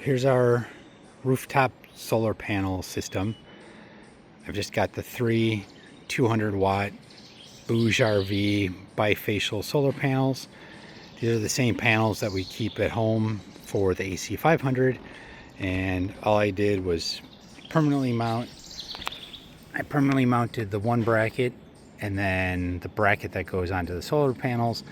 Here's our rooftop solar panel system. I've just got the three 200 watt Bouge RV bifacial solar panels. These are the same panels that we keep at home for the AC500, and all I did was permanently mounted the one bracket and then the bracket that goes onto the solar panels.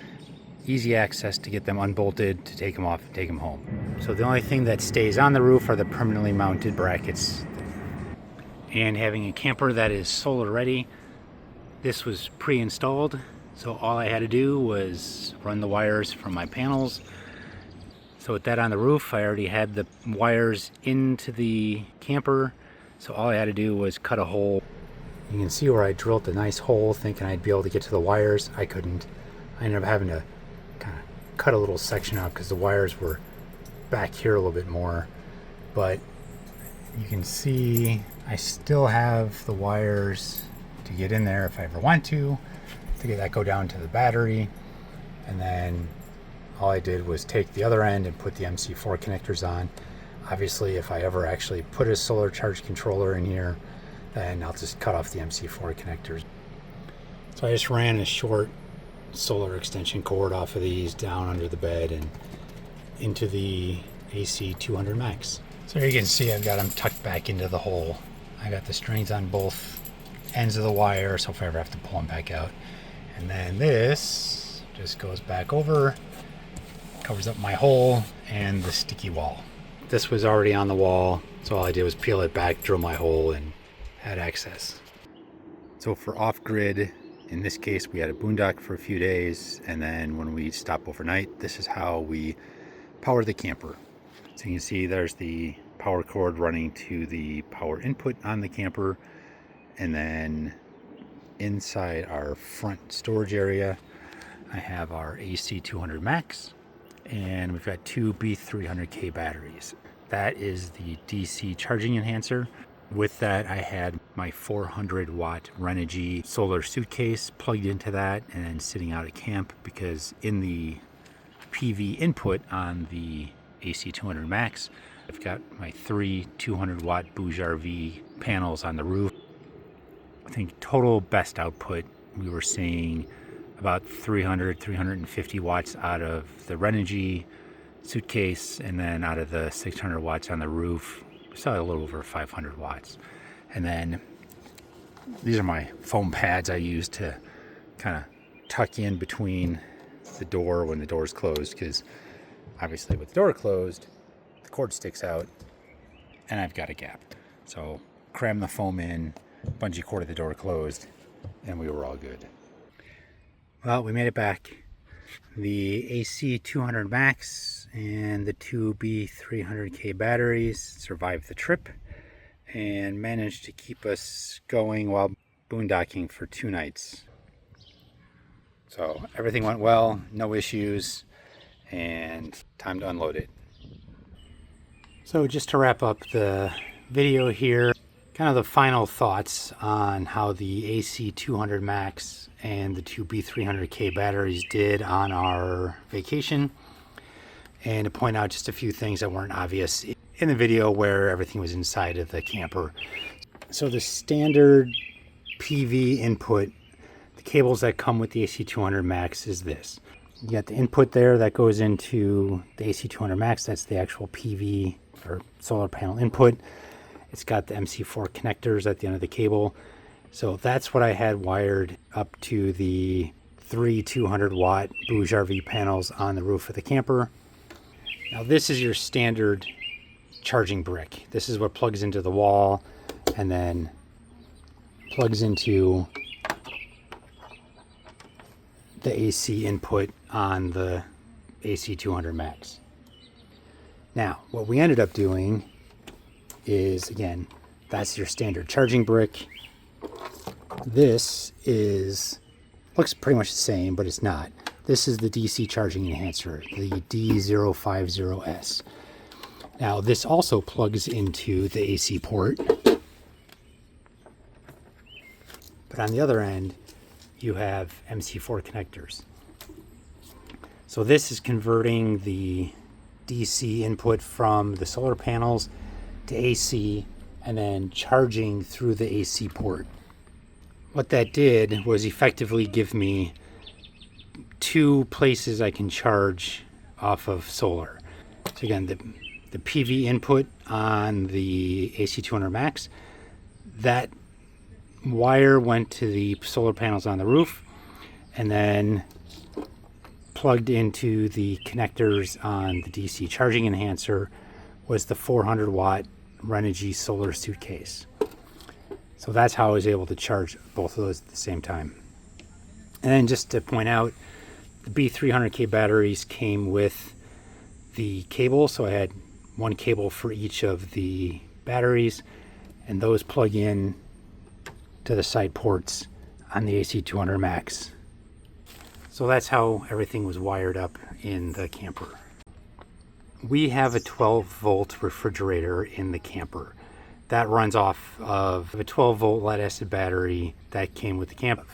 Easy access to get them unbolted, to take them off and take them home. So the only thing that stays on the roof are the permanently mounted brackets. And having a camper that is solar ready, this was pre-installed, so all I had to do was run the wires from my panels. So with that on the roof, I already had the wires into the camper, so all I had to do was cut a hole. You can see where I drilled a nice hole thinking I'd be able to get to the wires. I couldn't. I ended up having to kind of cut a little section out because the wires were back here a little bit more. But you can see I still have the wires to get in there if I ever want to get that go down to the battery. And then all I did was take the other end and put the MC4 connectors on. Obviously, if I ever actually put a solar charge controller in here, then I'll just cut off the MC4 connectors. So I just ran a short solar extension cord off of these down under the bed and into the AC200MAX. So you can see I've got them tucked back into the hole. I got the strings on both ends of the wire, so if I ever have to pull them back out. And then this just goes back over, covers up my hole and the sticky wall. This was already on the wall, so all I did was peel it back, drill my hole, and had access. So for off-grid, in this case, we had a boondock for a few days, and then when we stop overnight, this is how we power the camper. So you can see there's the power cord running to the power input on the camper, and then inside our front storage area, I have our AC200MAX, and we've got two B300K batteries. That is the DC charging enhancer. With that, I had my 400 watt Renogy solar suitcase plugged into that and then sitting out at camp, because in the PV input on the AC200MAX, I've got my three 200 watt Bouge RV panels on the roof. I think total best output, we were seeing about 350 watts out of the Renogy suitcase, and then out of the 600 watts on the roof, saw a little over 500 watts. And then these are my foam pads I use to kind of tuck in between the door when the door is closed, because obviously with the door closed, the cord sticks out and I've got a gap. So cram the foam in, bungee corded the door closed, and we were all good. Well, we made it back. The AC200MAX and the two B300K batteries survived the trip and managed to keep us going while boondocking for 2 nights. So everything went well, no issues, and time to unload it. So just to wrap up the video here, kind of the final thoughts on how the AC200MAX and the two B300K batteries did on our vacation, and to point out just a few things that weren't obvious in the video where everything was inside of the camper. So the standard PV input, the cables that come with the AC200MAX is this. You got the input there that goes into the AC200MAX, that's the actual PV or solar panel input. It's got the MC4 connectors at the end of the cable. So that's what I had wired up to the three 200 watt Bouge RV panels on the roof of the camper. Now this is your standard charging brick. This is what plugs into the wall and then plugs into the AC input on the AC200MAX. Now what we ended up doing is, again, that's your standard charging brick. This looks pretty much the same, but it's not. This is the DC charging enhancer, the D050S. Now this also plugs into the AC port, but on the other end you have MC4 connectors. So this is converting the DC input from the solar panels to AC and then charging through the AC port. What that did was effectively give me 2 places I can charge off of solar. So again, the PV input on the AC200MAX, that wire went to the solar panels on the roof and then plugged into the connectors on the DC charging enhancer was the 400 watt Renogy solar suitcase. So that's how I was able to charge both of those at the same time. And then just to point out, the B300K batteries came with the cable, so I had 1 cable for each of the batteries, and those plug in to the side ports on the AC200MAX. So that's how everything was wired up in the camper. We have a 12 volt refrigerator in the camper. That runs off of a 12 volt lead acid battery that came with the camper.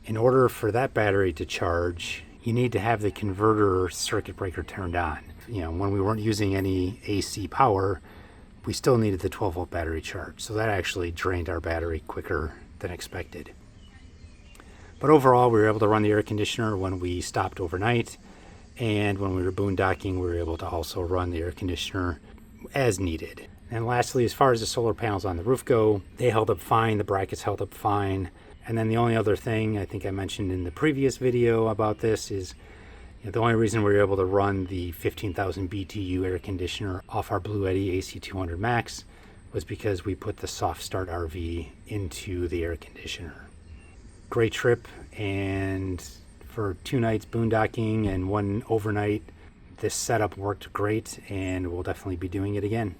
In order for that battery to charge, you need to have the converter circuit breaker turned on. When we weren't using any AC power, we still needed the 12 volt battery charge. So that actually drained our battery quicker than expected. But overall, we were able to run the air conditioner when we stopped overnight. And when we were boondocking, we were able to also run the air conditioner as needed. And lastly, as far as the solar panels on the roof go, they held up fine. The brackets held up fine. And then the only other thing I think I mentioned in the previous video about this is the only reason we were able to run the 15,000 BTU air conditioner off our Bluetti AC200MAX was because we put the soft start RV into the air conditioner. Great trip, and for 2 nights boondocking and 1 overnight, this setup worked great, and we'll definitely be doing it again.